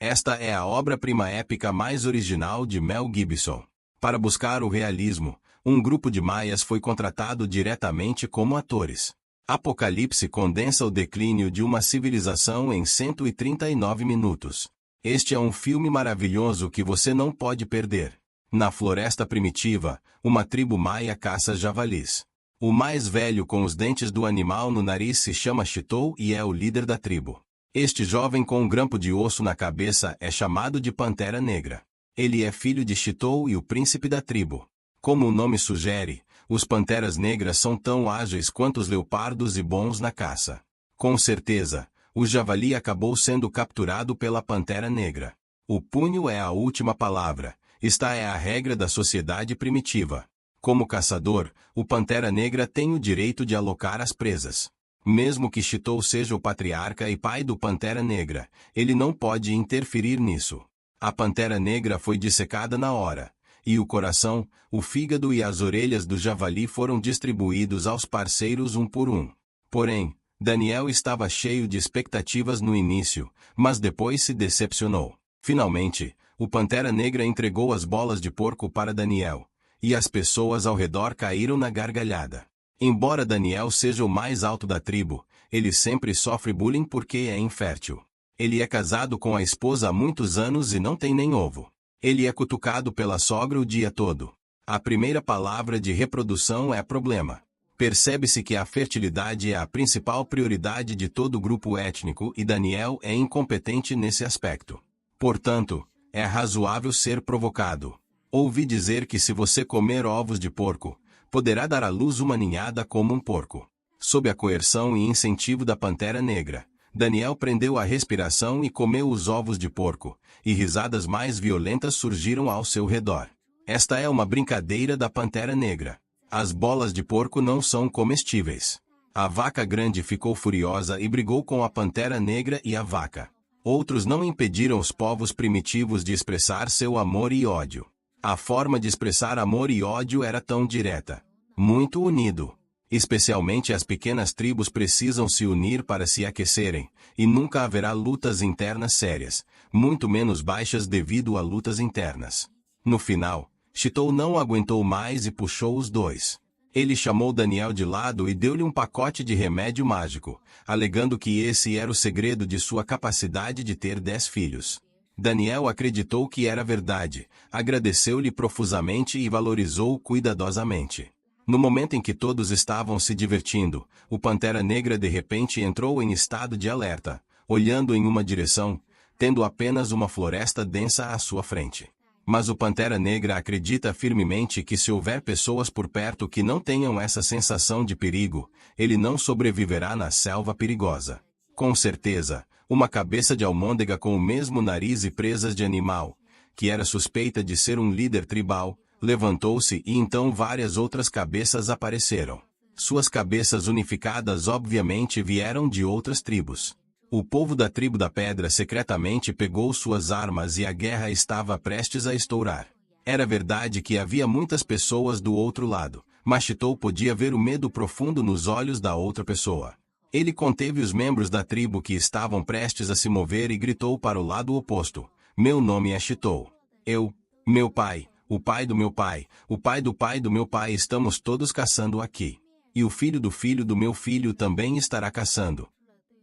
Esta é a obra-prima épica mais original de Mel Gibson. Para buscar o realismo, um grupo de maias foi contratado diretamente como atores. Apocalipse condensa o declínio de uma civilização em 139 minutos. Este é um filme maravilhoso que você não pode perder. Na floresta primitiva, uma tribo maia caça javalis. O mais velho com os dentes do animal no nariz se chama Chitou e é o líder da tribo. Este jovem com um grampo de osso na cabeça é chamado de Pantera Negra. Ele é filho de Chitou e o príncipe da tribo. Como o nome sugere, os panteras negras são tão ágeis quanto os leopardos e bons na caça. Com certeza, o javali acabou sendo capturado pela Pantera Negra. O punho é a última palavra. Esta é a regra da sociedade primitiva. Como caçador, o Pantera Negra tem o direito de alocar as presas. Mesmo que Chitou seja o patriarca e pai do Pantera Negra, ele não pode interferir nisso. A Pantera Negra foi dissecada na hora, e o coração, o fígado e as orelhas do javali foram distribuídos aos parceiros um por um. Porém, Daniel estava cheio de expectativas no início, mas depois se decepcionou. Finalmente, o Pantera Negra entregou as bolas de porco para Daniel, e as pessoas ao redor caíram na gargalhada. Embora Daniel seja o mais alto da tribo, ele sempre sofre bullying porque é infértil. Ele é casado com a esposa há muitos anos e não tem nem ovo. Ele é cutucado pela sogra o dia todo. A primeira palavra de reprodução é problema. Percebe-se que a fertilidade é a principal prioridade de todo o grupo étnico e Daniel é incompetente nesse aspecto. Portanto, é razoável ser provocado. Ouvi dizer que se você comer ovos de porco, poderá dar à luz uma ninhada como um porco. Sob a coerção e incentivo da Pantera Negra, Daniel prendeu a respiração e comeu os ovos de porco, e risadas mais violentas surgiram ao seu redor. Esta é uma brincadeira da Pantera Negra. As bolas de porco não são comestíveis. A vaca grande ficou furiosa e brigou com a Pantera Negra e a vaca. Outros não impediram os povos primitivos de expressar seu amor e ódio. A forma de expressar amor e ódio era tão direta. Muito unido. Especialmente as pequenas tribos precisam se unir para se aquecerem, e nunca haverá lutas internas sérias, muito menos baixas devido a lutas internas. No final, Chitou não aguentou mais e puxou os dois. Ele chamou Daniel de lado e deu-lhe um pacote de remédio mágico, alegando que esse era o segredo de sua capacidade de ter 10 filhos. Daniel acreditou que era verdade, agradeceu-lhe profusamente e valorizou-o cuidadosamente. No momento em que todos estavam se divertindo, o Pantera Negra de repente entrou em estado de alerta, olhando em uma direção, tendo apenas uma floresta densa à sua frente. Mas o Pantera Negra acredita firmemente que se houver pessoas por perto que não tenham essa sensação de perigo, ele não sobreviverá na selva perigosa. Com certeza, uma cabeça de almôndega com o mesmo nariz e presas de animal, que era suspeita de ser um líder tribal, levantou-se e então várias outras cabeças apareceram. Suas cabeças unificadas obviamente vieram de outras tribos. O povo da tribo da pedra secretamente pegou suas armas e a guerra estava prestes a estourar. Era verdade que havia muitas pessoas do outro lado, mas Chitou podia ver o medo profundo nos olhos da outra pessoa. Ele conteve os membros da tribo que estavam prestes a se mover e gritou para o lado oposto: "Meu nome é Chitou. Eu, meu pai, o pai do meu pai, o pai do meu pai estamos todos caçando aqui. E o filho do meu filho também estará caçando.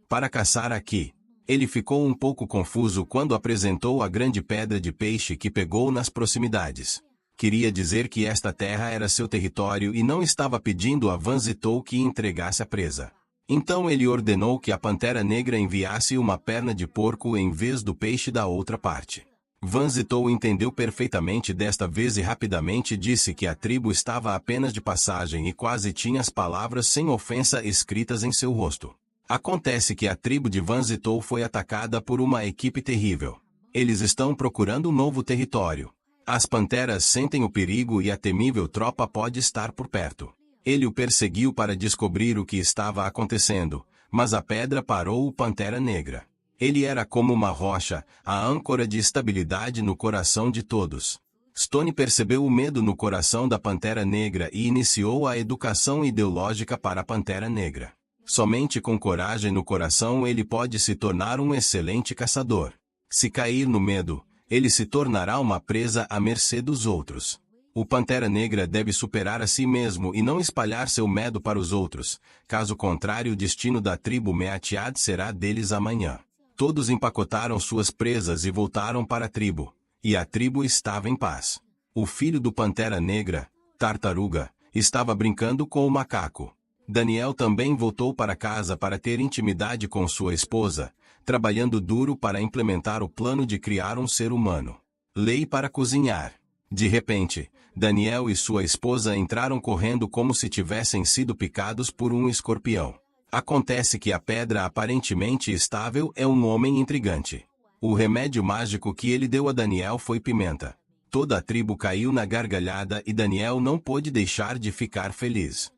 Para caçar aqui." Ele ficou um pouco confuso quando apresentou a grande pedra de peixe que pegou nas proximidades. Queria dizer que esta terra era seu território e não estava pedindo a Vanzitou que entregasse a presa. Então ele ordenou que a Pantera Negra enviasse uma perna de porco em vez do peixe da outra parte. Vanzitou entendeu perfeitamente desta vez e rapidamente disse que a tribo estava apenas de passagem e quase tinha as palavras sem ofensa escritas em seu rosto. Acontece que a tribo de Vanzitou foi atacada por uma equipe terrível. Eles estão procurando um novo território. As panteras sentem o perigo e a temível tropa pode estar por perto. Ele o perseguiu para descobrir o que estava acontecendo, mas a pedra parou o Pantera Negra. Ele era como uma rocha, a âncora de estabilidade no coração de todos. Stone percebeu o medo no coração da Pantera Negra e iniciou a educação ideológica para a Pantera Negra. Somente com coragem no coração ele pode se tornar um excelente caçador. Se cair no medo, ele se tornará uma presa à mercê dos outros. O Pantera Negra deve superar a si mesmo e não espalhar seu medo para os outros, caso contrário o destino da tribo Meatiad será deles amanhã. Todos empacotaram suas presas e voltaram para a tribo, e a tribo estava em paz. O filho do Pantera Negra, Tartaruga, estava brincando com o macaco. Daniel também voltou para casa para ter intimidade com sua esposa, trabalhando duro para implementar o plano de criar um ser humano. Lei para cozinhar. De repente, Daniel e sua esposa entraram correndo como se tivessem sido picados por um escorpião. Acontece que a pedra aparentemente estável é um homem intrigante. O remédio mágico que ele deu a Daniel foi pimenta. Toda a tribo caiu na gargalhada e Daniel não pôde deixar de ficar feliz.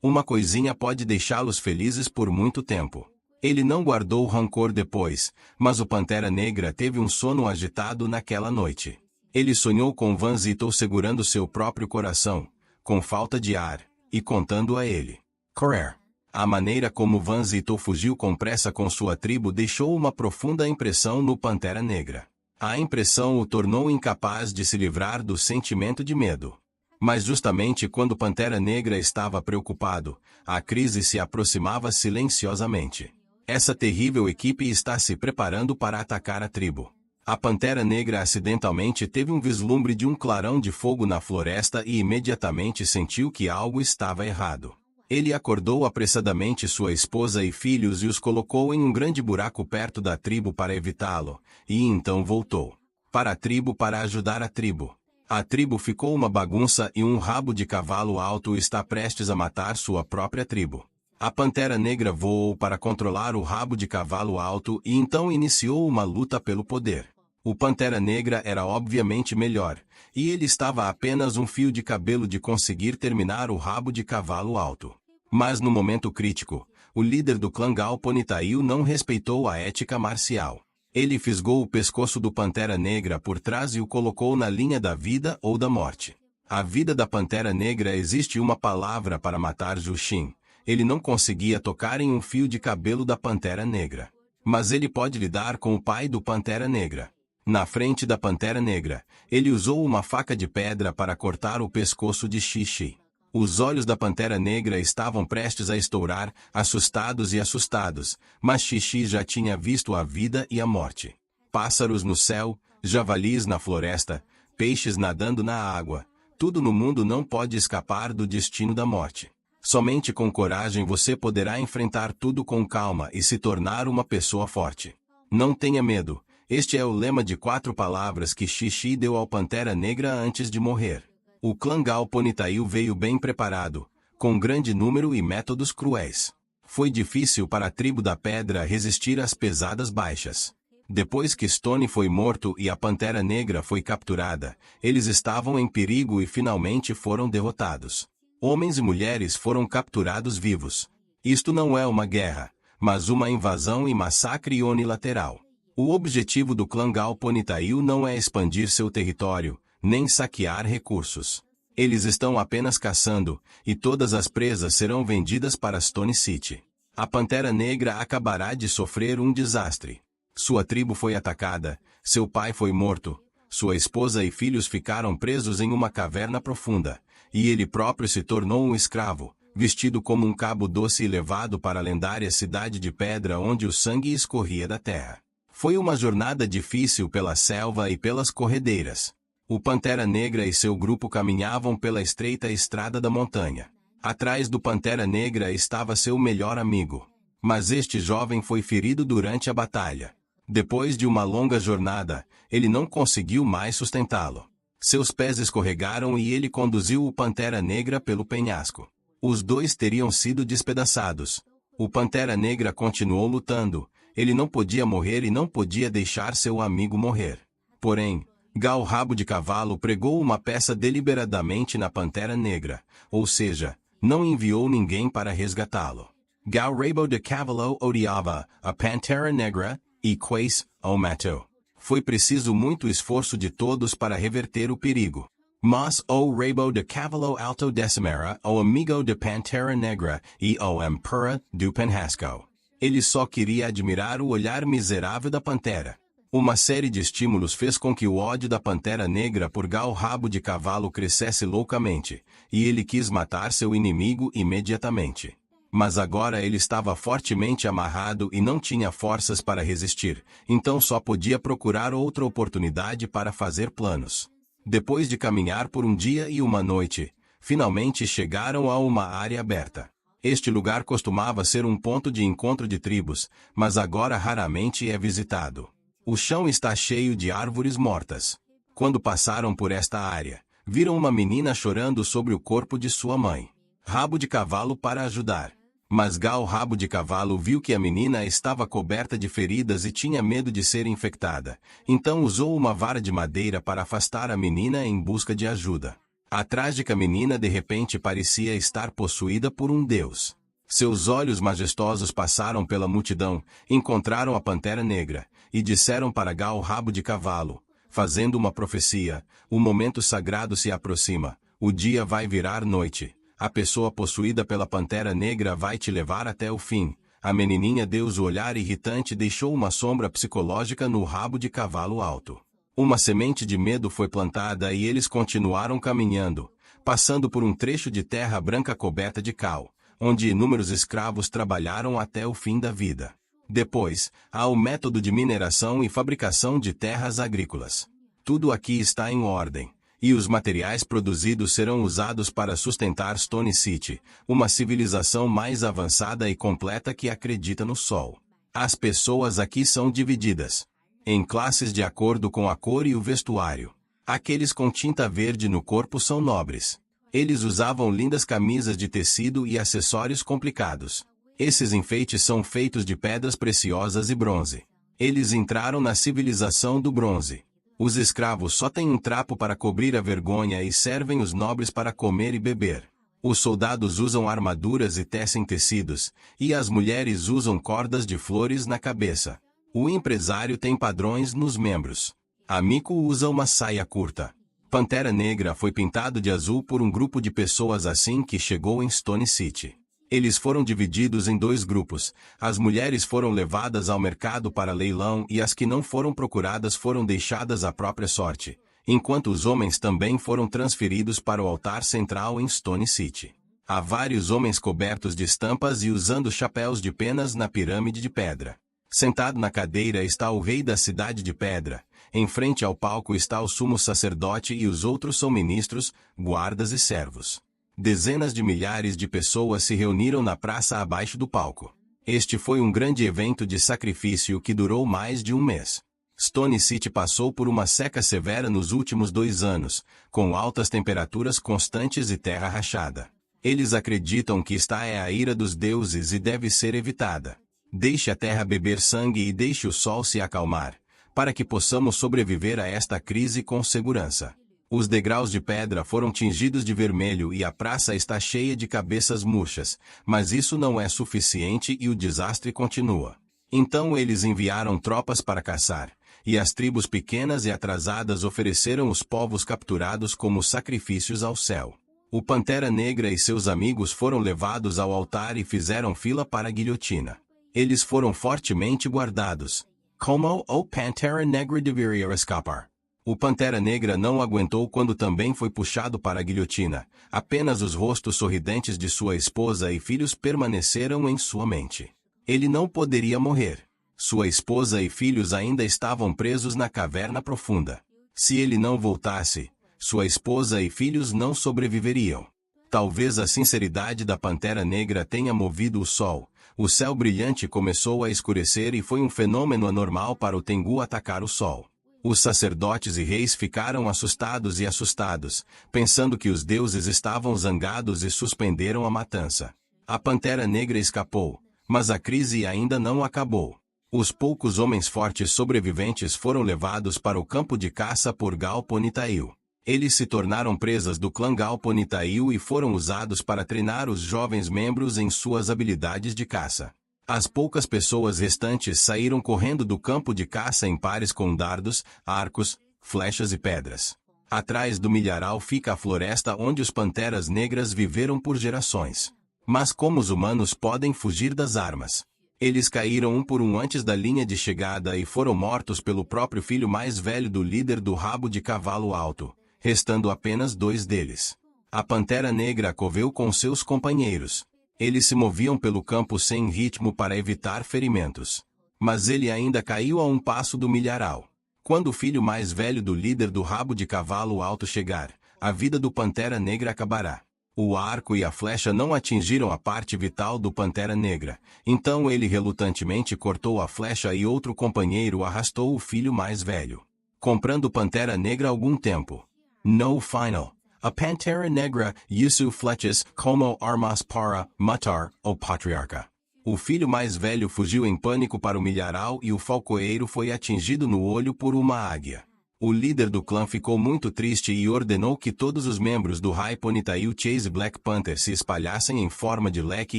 Uma coisinha pode deixá-los felizes por muito tempo. Ele não guardou rancor depois, mas o Pantera Negra teve um sono agitado naquela noite. Ele sonhou com Van Zito segurando seu próprio coração, com falta de ar, e contando a ele. Correr. A maneira como Van Zito fugiu com pressa com sua tribo deixou uma profunda impressão no Pantera Negra. A impressão o tornou incapaz de se livrar do sentimento de medo. Mas justamente quando Pantera Negra estava preocupado, a crise se aproximava silenciosamente. Essa terrível equipe está se preparando para atacar a tribo. A Pantera Negra acidentalmente teve um vislumbre de um clarão de fogo na floresta e imediatamente sentiu que algo estava errado. Ele acordou apressadamente sua esposa e filhos e os colocou em um grande buraco perto da tribo para evitá-lo, e então voltou para a tribo para ajudar a tribo. A tribo ficou uma bagunça e um rabo de cavalo alto está prestes a matar sua própria tribo. A Pantera Negra voou para controlar o rabo de cavalo alto e então iniciou uma luta pelo poder. O Pantera Negra era obviamente melhor, e ele estava a apenas um fio de cabelo de conseguir terminar o rabo de cavalo alto. Mas no momento crítico, o líder do clã Gal Ponitail não respeitou a ética marcial. Ele fisgou o pescoço do Pantera Negra por trás e o colocou na linha da vida ou da morte. A vida da Pantera Negra existe uma palavra para matar Jushin. Ele não conseguia tocar em um fio de cabelo da Pantera Negra. Mas ele pode lidar com o pai do Pantera Negra. Na frente da Pantera Negra, ele usou uma faca de pedra para cortar o pescoço de Xixi. Os olhos da Pantera Negra estavam prestes a estourar, assustados, mas Xixi já tinha visto a vida e a morte. Pássaros no céu, javalis na floresta, peixes nadando na água, tudo no mundo não pode escapar do destino da morte. Somente com coragem você poderá enfrentar tudo com calma e se tornar uma pessoa forte. Não tenha medo. Este é o lema de 4 palavras que Xixi deu ao Pantera Negra antes de morrer. O clã Gal Ponitail veio bem preparado, com grande número e métodos cruéis. Foi difícil para a tribo da pedra resistir às pesadas baixas. Depois que Stone foi morto e a Pantera Negra foi capturada, eles estavam em perigo e finalmente foram derrotados. Homens e mulheres foram capturados vivos. Isto não é uma guerra, mas uma invasão e massacre unilateral. O objetivo do clã Gal Ponitail não é expandir seu território, nem saquear recursos. Eles estão apenas caçando, e todas as presas serão vendidas para Stone City. A Pantera Negra acabará de sofrer um desastre. Sua tribo foi atacada, seu pai foi morto, sua esposa e filhos ficaram presos em uma caverna profunda, e ele próprio se tornou um escravo, vestido como um cabo doce e levado para a lendária cidade de pedra onde o sangue escorria da terra. Foi uma jornada difícil pela selva e pelas corredeiras. O Pantera Negra e seu grupo caminhavam pela estreita estrada da montanha. Atrás do Pantera Negra estava seu melhor amigo. Mas este jovem foi ferido durante a batalha. Depois de uma longa jornada, ele não conseguiu mais sustentá-lo. Seus pés escorregaram e ele conduziu o Pantera Negra pelo penhasco. Os dois teriam sido despedaçados. O Pantera Negra continuou lutando. Ele não podia morrer e não podia deixar seu amigo morrer. Porém, Gal Rabo de Cavalo pregou uma peça deliberadamente na Pantera Negra, ou seja, não enviou ninguém para resgatá-lo. Gal Rabo de Cavalo odiava a Pantera Negra e Quace o matou. Foi preciso muito esforço de todos para reverter o perigo. Mas o Rabo de Cavalo Alto Decimera o amigo de Pantera Negra e o Empura do Penhasco. Ele só queria admirar o olhar miserável da Pantera. Uma série de estímulos fez com que o ódio da Pantera Negra por Gal Rabo de Cavalo crescesse loucamente, e ele quis matar seu inimigo imediatamente. Mas agora ele estava fortemente amarrado e não tinha forças para resistir, então só podia procurar outra oportunidade para fazer planos. Depois de caminhar por um dia e uma noite, finalmente chegaram a uma área aberta. Este lugar costumava ser um ponto de encontro de tribos, mas agora raramente é visitado. O chão está cheio de árvores mortas. Quando passaram por esta área, viram uma menina chorando sobre o corpo de sua mãe. Rabo de Cavalo para ajudar. Mas Gal Rabo de Cavalo viu que a menina estava coberta de feridas e tinha medo de ser infectada, então usou uma vara de madeira para afastar a menina em busca de ajuda. A trágica menina de repente parecia estar possuída por um deus. Seus olhos majestosos passaram pela multidão, encontraram a Pantera Negra, e disseram para Gal Rabo de Cavalo, fazendo uma profecia: o momento sagrado se aproxima, o dia vai virar noite, a pessoa possuída pela Pantera Negra vai te levar até o fim. A menininha deu o olhar irritante e deixou uma sombra psicológica no rabo de cavalo alto. Uma semente de medo foi plantada e eles continuaram caminhando, passando por um trecho de terra branca coberta de cal, onde inúmeros escravos trabalharam até o fim da vida. Depois, há o método de mineração e fabricação de terras agrícolas. Tudo aqui está em ordem, e os materiais produzidos serão usados para sustentar Stone City, uma civilização mais avançada e completa que acredita no sol. As pessoas aqui são divididas em classes de acordo com a cor e o vestuário. Aqueles com tinta verde no corpo são nobres. Eles usavam lindas camisas de tecido e acessórios complicados. Esses enfeites são feitos de pedras preciosas e bronze. Eles entraram na civilização do bronze. Os escravos só têm um trapo para cobrir a vergonha e servem os nobres para comer e beber. Os soldados usam armaduras e tecem tecidos, e as mulheres usam cordas de flores na cabeça. O empresário tem padrões nos membros. A Miko usa uma saia curta. Pantera Negra foi pintado de azul por um grupo de pessoas assim que chegou em Stone City. Eles foram divididos em 2 grupos. As mulheres foram levadas ao mercado para leilão e as que não foram procuradas foram deixadas à própria sorte, enquanto os homens também foram transferidos para o altar central em Stone City. Há vários homens cobertos de estampas e usando chapéus de penas na pirâmide de pedra. Sentado na cadeira está o rei da cidade de pedra. Em frente ao palco está o sumo sacerdote e os outros são ministros, guardas e servos. Dezenas de milhares de pessoas se reuniram na praça abaixo do palco. Este foi um grande evento de sacrifício que durou mais de um mês. Stone City passou por uma seca severa nos últimos 2 anos, com altas temperaturas constantes e terra rachada. Eles acreditam que esta é a ira dos deuses e deve ser evitada. Deixe a terra beber sangue e deixe o sol se acalmar, para que possamos sobreviver a esta crise com segurança. Os degraus de pedra foram tingidos de vermelho e a praça está cheia de cabeças murchas, mas isso não é suficiente e o desastre continua. Então eles enviaram tropas para caçar, e as tribos pequenas e atrasadas ofereceram os povos capturados como sacrifícios ao céu. O Pantera Negra e seus amigos foram levados ao altar e fizeram fila para a guilhotina. Eles foram fortemente guardados. Como o Pantera Negra deveria escapar? O Pantera Negra não aguentou quando também foi puxado para a guilhotina. Apenas os rostos sorridentes de sua esposa e filhos permaneceram em sua mente. Ele não poderia morrer. Sua esposa e filhos ainda estavam presos na caverna profunda. Se ele não voltasse, sua esposa e filhos não sobreviveriam. Talvez a sinceridade da Pantera Negra tenha movido o sol. O céu brilhante começou a escurecer e foi um fenômeno anormal para o Tengu atacar o sol. Os sacerdotes e reis ficaram assustados, pensando que os deuses estavam zangados e suspenderam a matança. A Pantera Negra escapou, mas a crise ainda não acabou. Os poucos homens fortes sobreviventes foram levados para o campo de caça por Gal Ponitail. Eles se tornaram presas do clã Gal Ponitail e foram usados para treinar os jovens membros em suas habilidades de caça. As poucas pessoas restantes saíram correndo do campo de caça em pares com dardos, arcos, flechas e pedras. Atrás do milharal fica a floresta onde os panteras negras viveram por gerações. Mas como os humanos podem fugir das armas? Eles caíram um por um antes da linha de chegada e foram mortos pelo próprio filho mais velho do líder do rabo de cavalo alto, restando apenas 2 deles. A Pantera Negra correu com seus companheiros. Eles se moviam pelo campo sem ritmo para evitar ferimentos. Mas ele ainda caiu a um passo do milharal. Quando o filho mais velho do líder do rabo de cavalo alto chegar, a vida do Pantera Negra acabará. O arco e a flecha não atingiram a parte vital do Pantera Negra, então ele relutantemente cortou a flecha e outro companheiro arrastou o filho mais velho. Comprando Pantera Negra algum tempo. No final. A Pantera Negra usou flechas como armas para matar o patriarca. O filho mais velho fugiu em pânico para o milharal e o falcoeiro foi atingido no olho por uma águia. O líder do clã ficou muito triste e ordenou que todos os membros do High Ponytail Chase Black Panther se espalhassem em forma de leque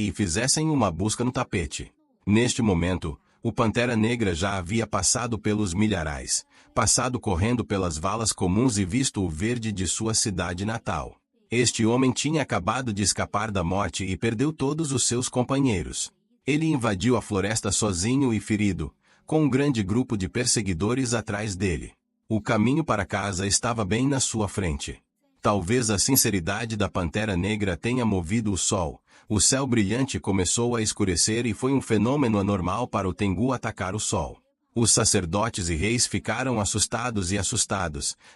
e fizessem uma busca no tapete. Neste momento, o Pantera Negra já havia passado pelos milharais, passado correndo pelas valas comuns e visto o verde de sua cidade natal. Este homem tinha acabado de escapar da morte e perdeu todos os seus companheiros. Ele invadiu a floresta sozinho e ferido, com um grande grupo de perseguidores atrás dele. O caminho para casa estava bem na sua frente. Talvez a sinceridade da Pantera Negra tenha movido o sol. O céu brilhante começou a escurecer e foi um fenômeno anormal para o Tengu atacar o sol. Os sacerdotes e reis ficaram assustados,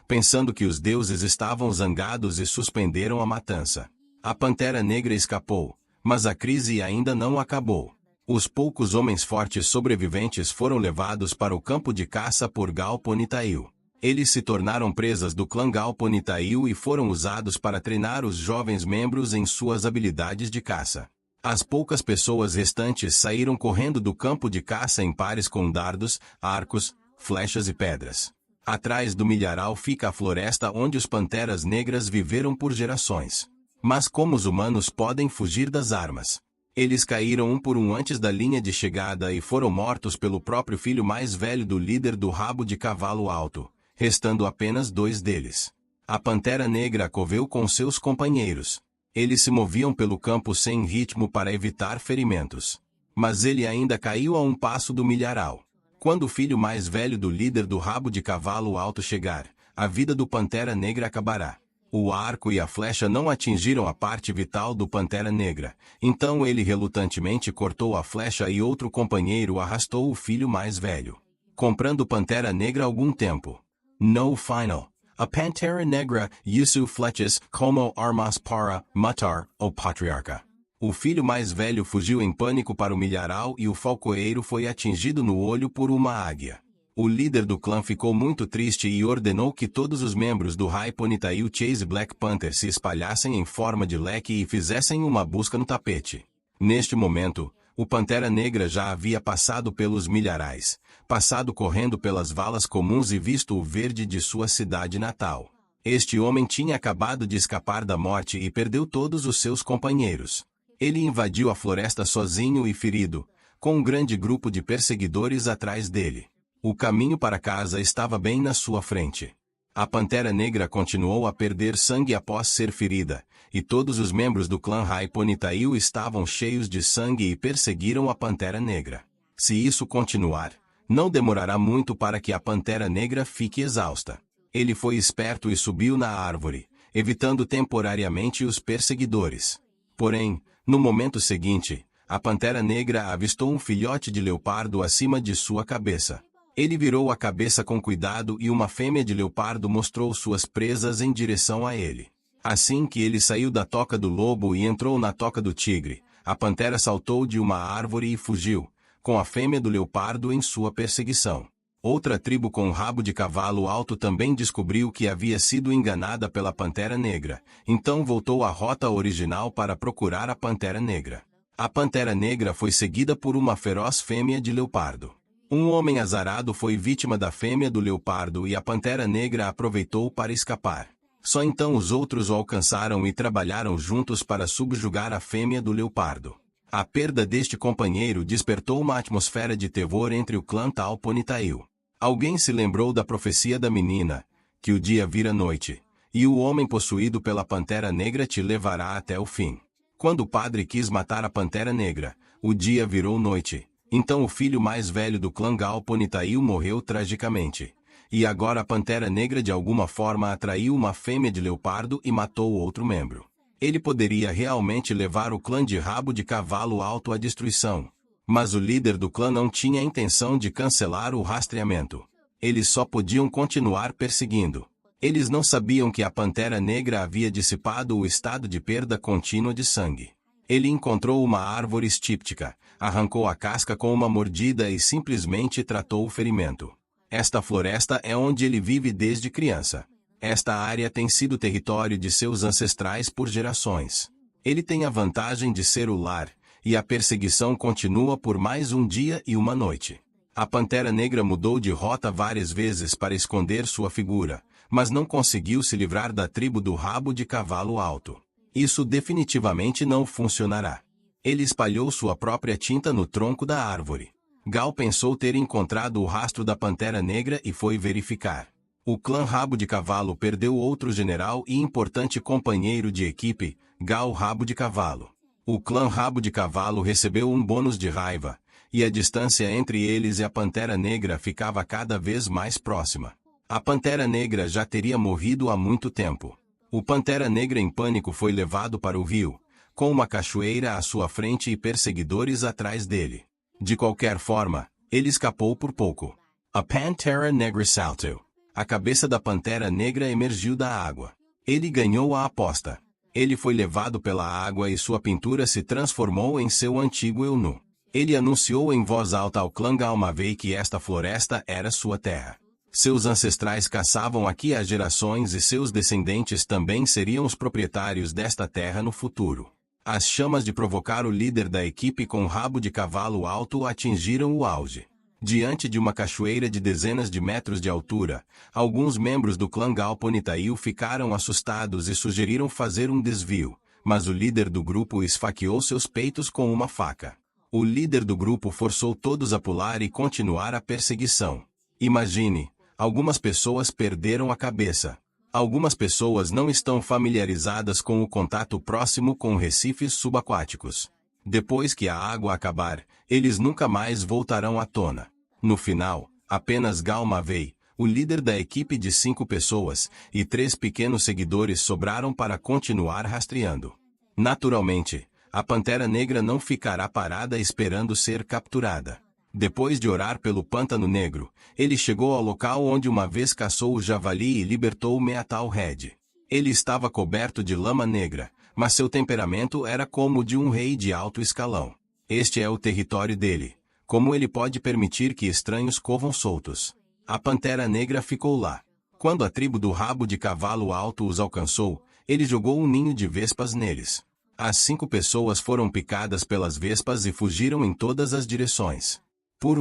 pensando que os deuses estavam zangados e suspenderam a matança. A Pantera Negra escapou, mas a crise ainda não acabou. Os poucos homens fortes sobreviventes foram levados para o campo de caça por Gal Ponytail. Eles se tornaram presas do clã Gal Ponytail e foram usados para treinar os jovens membros em suas habilidades de caça. As poucas pessoas restantes saíram correndo do campo de caça em pares com dardos, arcos, flechas e pedras. Atrás do milharal fica a floresta onde os panteras negras viveram por gerações. Mas como os humanos podem fugir das armas? Eles caíram um por um antes da linha de chegada e foram mortos pelo próprio filho mais velho do líder do rabo de cavalo alto, restando apenas 2 deles. A Pantera Negra correu com seus companheiros. Eles se moviam pelo campo sem ritmo para evitar ferimentos. Mas ele ainda caiu a um passo do milharal. Quando o filho mais velho do líder do rabo de cavalo alto chegar, a vida do Pantera Negra acabará. O arco e a flecha não atingiram a parte vital do Pantera Negra, então ele relutantemente cortou a flecha e outro companheiro arrastou o filho mais velho. Comprando Pantera Negra algum tempo. No final. A Pantera Negra usou flechas como armas para matar o patriarca. O filho mais velho fugiu em pânico para o milharal e o falcoeiro foi atingido no olho por uma águia. O líder do clã ficou muito triste e ordenou que todos os membros do High Ponytail Chase Black Panther se espalhassem em forma de leque e fizessem uma busca no tapete. Neste momento, o Pantera Negra já havia passado pelos milharais, passado correndo pelas valas comuns e visto o verde de sua cidade natal. Este homem tinha acabado de escapar da morte e perdeu todos os seus companheiros. Ele invadiu a floresta sozinho e ferido, com um grande grupo de perseguidores atrás dele. O caminho para casa estava bem na sua frente. A Pantera Negra continuou a perder sangue após ser ferida, e todos os membros do clã High Ponytail estavam cheios de sangue e perseguiram a Pantera Negra. Se isso continuar, não demorará muito para que a Pantera Negra fique exausta. Ele foi esperto e subiu na árvore, evitando temporariamente os perseguidores. Porém, no momento seguinte, a Pantera Negra avistou um filhote de leopardo acima de sua cabeça. Ele virou a cabeça com cuidado e uma fêmea de leopardo mostrou suas presas em direção a ele. Assim que ele saiu da toca do lobo e entrou na toca do tigre, a pantera saltou de uma árvore e fugiu, com a fêmea do leopardo em sua perseguição. Outra tribo com rabo de cavalo alto também descobriu que havia sido enganada pela Pantera Negra, então voltou à rota original para procurar a Pantera Negra. A Pantera Negra foi seguida por uma feroz fêmea de leopardo. Um homem azarado foi vítima da fêmea do leopardo e a Pantera Negra aproveitou para escapar. Só então os outros o alcançaram e trabalharam juntos para subjugar a fêmea do leopardo. A perda deste companheiro despertou uma atmosfera de terror entre o clã Tal Ponytail. Alguém se lembrou da profecia da menina, que o dia vira noite, e o homem possuído pela Pantera Negra te levará até o fim. Quando o padre quis matar a Pantera Negra, o dia virou noite, Então o filho mais velho do clã Galponitail morreu tragicamente. E agora a Pantera Negra de alguma forma atraiu uma fêmea de leopardo e matou outro membro. Ele poderia realmente levar o clã de Rabo de Cavalo Alto à destruição. Mas o líder do clã não tinha a intenção de cancelar o rastreamento. Eles só podiam continuar perseguindo. Eles não sabiam que a Pantera Negra havia dissipado o estado de perda contínua de sangue. Ele encontrou uma árvore estíptica, arrancou a casca com uma mordida e simplesmente tratou o ferimento. Esta floresta é onde ele vive desde criança. Esta área tem sido território de seus ancestrais por gerações. Ele tem a vantagem de ser o lar, e a perseguição continua por mais um dia e uma noite. A Pantera Negra mudou de rota várias vezes para esconder sua figura, mas não conseguiu se livrar da tribo do Rabo de Cavalo Alto. Isso definitivamente não funcionará. Ele espalhou sua própria tinta no tronco da árvore. Gal pensou ter encontrado o rastro da Pantera Negra e foi verificar. O clã Rabo de Cavalo perdeu outro general e importante companheiro de equipe, Gal Rabo de Cavalo. O clã Rabo de Cavalo recebeu um bônus de raiva, e a distância entre eles e a Pantera Negra ficava cada vez mais próxima. A Pantera Negra já teria morrido há muito tempo. O Pantera Negra em pânico foi levado para o rio, com uma cachoeira à sua frente e perseguidores atrás dele. De qualquer forma, ele escapou por pouco. A Pantera Negra saltou. A cabeça da Pantera Negra emergiu da água. Ele ganhou a aposta. Ele foi levado pela água e sua pintura se transformou em seu antigo eunuco. Ele anunciou em voz alta ao clã Galmavei que esta floresta era sua terra. Seus ancestrais caçavam aqui há gerações e seus descendentes também seriam os proprietários desta terra no futuro. As chamas de provocar o líder da equipe com rabo de cavalo alto atingiram o auge. Diante de uma cachoeira de dezenas de metros de altura, alguns membros do clã Galponitail ficaram assustados e sugeriram fazer um desvio, mas o líder do grupo esfaqueou seus peitos com uma faca. O líder do grupo forçou todos a pular e continuar a perseguição. Imagine, algumas pessoas perderam a cabeça. Algumas pessoas não estão familiarizadas com o contato próximo com recifes subaquáticos. Depois que a água acabar, eles nunca mais voltarão à tona. No final, apenas Galmavei, o líder da equipe de 5 pessoas, e 3 pequenos seguidores sobraram para continuar rastreando. Naturalmente, a Pantera Negra não ficará parada esperando ser capturada. Depois de orar pelo Pântano Negro, ele chegou ao local onde uma vez caçou o javali e libertou Meatalhead. Ele estava coberto de lama negra, mas seu temperamento era como o de um rei de alto escalão. Este é o território dele. Como ele pode permitir que estranhos corram soltos? A Pantera Negra ficou lá. Quando a tribo do Rabo de Cavalo Alto os alcançou, ele jogou um ninho de vespas neles. As 5 pessoas foram picadas pelas vespas e fugiram em todas as direções. Por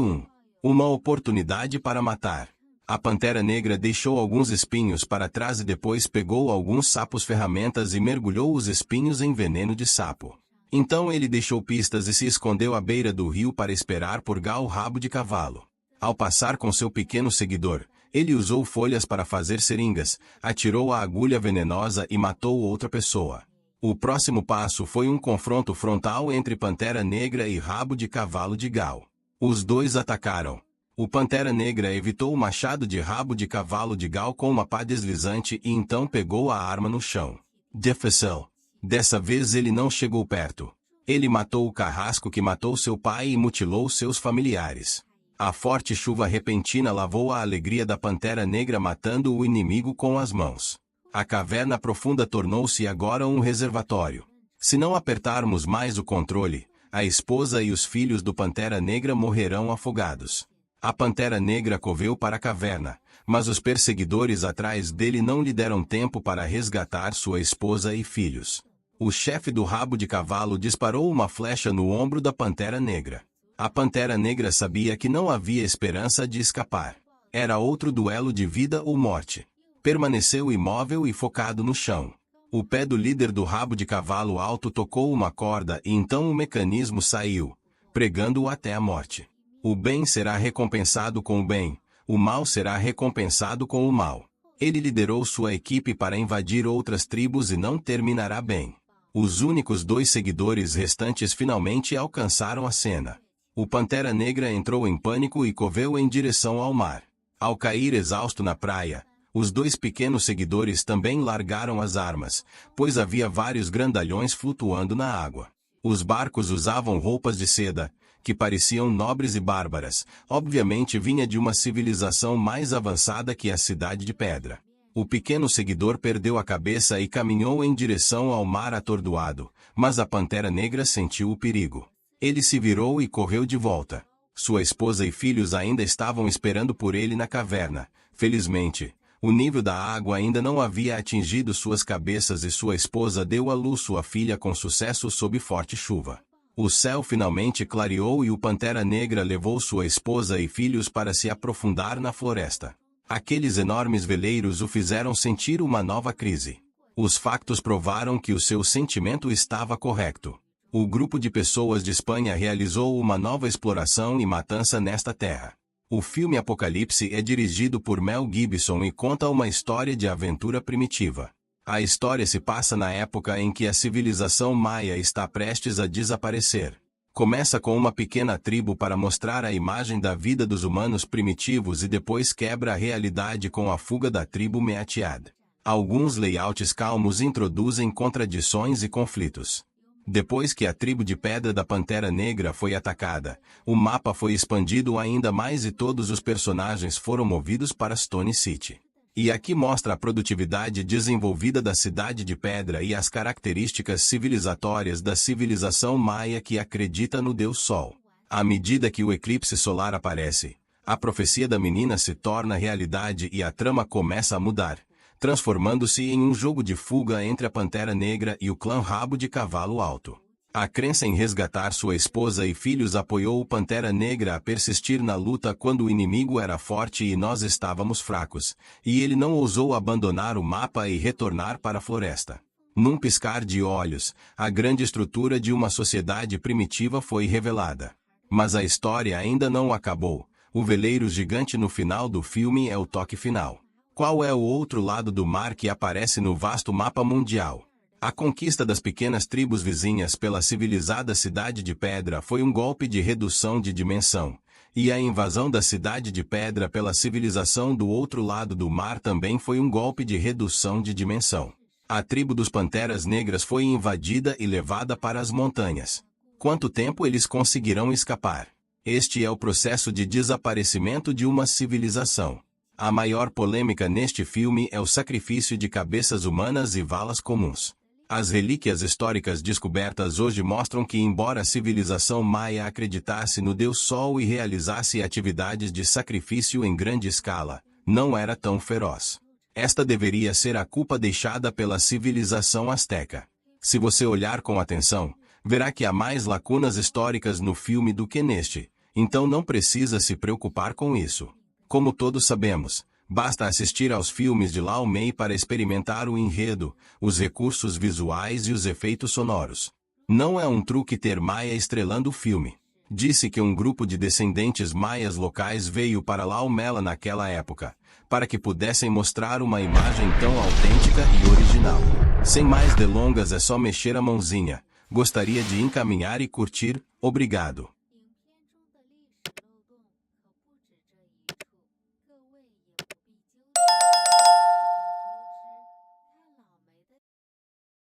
uma oportunidade para matar. A Pantera Negra deixou alguns espinhos para trás e depois pegou alguns sapos ferramentas e mergulhou os espinhos em veneno de sapo. Então ele deixou pistas e se escondeu à beira do rio para esperar por Gal Rabo de Cavalo. Ao passar com seu pequeno seguidor, ele usou folhas para fazer seringas, atirou a agulha venenosa e matou outra pessoa. O próximo passo foi um confronto frontal entre Pantera Negra e Rabo de Cavalo de Gal. Os dois atacaram. O Pantera Negra evitou o machado de Rabo de Cavalo de Gal com uma pá deslizante e então pegou a arma no chão. Difícil. Dessa vez ele não chegou perto. Ele matou o carrasco que matou seu pai e mutilou seus familiares. A forte chuva repentina lavou a alegria da Pantera Negra matando o inimigo com as mãos. A caverna profunda tornou-se agora um reservatório. Se não apertarmos mais o controle, a esposa e os filhos do Pantera Negra morrerão afogados. A Pantera Negra correu para a caverna, mas os perseguidores atrás dele não lhe deram tempo para resgatar sua esposa e filhos. O chefe do Rabo de Cavalo disparou uma flecha no ombro da Pantera Negra. A Pantera Negra sabia que não havia esperança de escapar. Era outro duelo de vida ou morte. Permaneceu imóvel e focado no chão. O pé do líder do Rabo de Cavalo Alto tocou uma corda e então o mecanismo saiu, pregando-o até a morte. O bem será recompensado com o bem, o mal será recompensado com o mal. Ele liderou sua equipe para invadir outras tribos e não terminará bem. Os únicos 2 seguidores restantes finalmente alcançaram a cena. O Pantera Negra entrou em pânico e correu em direção ao mar. Ao cair exausto na praia, os dois pequenos seguidores também largaram as armas, pois havia vários grandalhões flutuando na água. Os barcos usavam roupas de seda, que pareciam nobres e bárbaras, obviamente vinha de uma civilização mais avançada que a Cidade de Pedra. O pequeno seguidor perdeu a cabeça e caminhou em direção ao mar atordoado, mas a Pantera Negra sentiu o perigo. Ele se virou e correu de volta. Sua esposa e filhos ainda estavam esperando por ele na caverna. Felizmente, o nível da água ainda não havia atingido suas cabeças e sua esposa deu à luz sua filha com sucesso sob forte chuva. O céu finalmente clareou e o Pantera Negra levou sua esposa e filhos para se aprofundar na floresta. Aqueles enormes veleiros o fizeram sentir uma nova crise. Os factos provaram que o seu sentimento estava correto. O grupo de pessoas de Espanha realizou uma nova exploração e matança nesta terra. O filme Apocalipse é dirigido por Mel Gibson e conta uma história de aventura primitiva. A história se passa na época em que a civilização maia está prestes a desaparecer. Começa com uma pequena tribo para mostrar a imagem da vida dos humanos primitivos e depois quebra a realidade com a fuga da tribo Meatiad. Alguns layouts calmos introduzem contradições e conflitos. Depois que a tribo de pedra da Pantera Negra foi atacada, o mapa foi expandido ainda mais e todos os personagens foram movidos para Stone City. E aqui mostra a produtividade desenvolvida da Cidade de Pedra e as características civilizatórias da civilização maia que acredita no Deus Sol. À medida que o eclipse solar aparece, a profecia da menina se torna realidade e a trama começa a mudar, transformando-se em um jogo de fuga entre a Pantera Negra e o clã Rabo de Cavalo Alto. A crença em resgatar sua esposa e filhos apoiou o Pantera Negra a persistir na luta quando o inimigo era forte e nós estávamos fracos, e ele não ousou abandonar o mapa e retornar para a floresta. Num piscar de olhos, a grande estrutura de uma sociedade primitiva foi revelada. Mas a história ainda não acabou. O veleiro gigante no final do filme é o toque final. Qual é o outro lado do mar que aparece no vasto mapa mundial? A conquista das pequenas tribos vizinhas pela civilizada Cidade de Pedra foi um golpe de redução de dimensão, e a invasão da Cidade de Pedra pela civilização do outro lado do mar também foi um golpe de redução de dimensão. A tribo dos Panteras Negras foi invadida e levada para as montanhas. Quanto tempo eles conseguirão escapar? Este é o processo de desaparecimento de uma civilização. A maior polêmica neste filme é o sacrifício de cabeças humanas e valas comuns. As relíquias históricas descobertas hoje mostram que, embora a civilização maia acreditasse no Deus Sol e realizasse atividades de sacrifício em grande escala, não era tão feroz. Esta deveria ser a culpa deixada pela civilização asteca. Se você olhar com atenção, verá que há mais lacunas históricas no filme do que neste, então não precisa se preocupar com isso. Como todos sabemos, basta assistir aos filmes de Lau Mei para experimentar o enredo, os recursos visuais e os efeitos sonoros. Não é um truque ter Maia estrelando o filme. Disse que um grupo de descendentes maias locais veio para Lau Mela naquela época, para que pudessem mostrar uma imagem tão autêntica e original. Sem mais delongas, é só mexer a mãozinha. Gostaria de encaminhar e curtir, obrigado.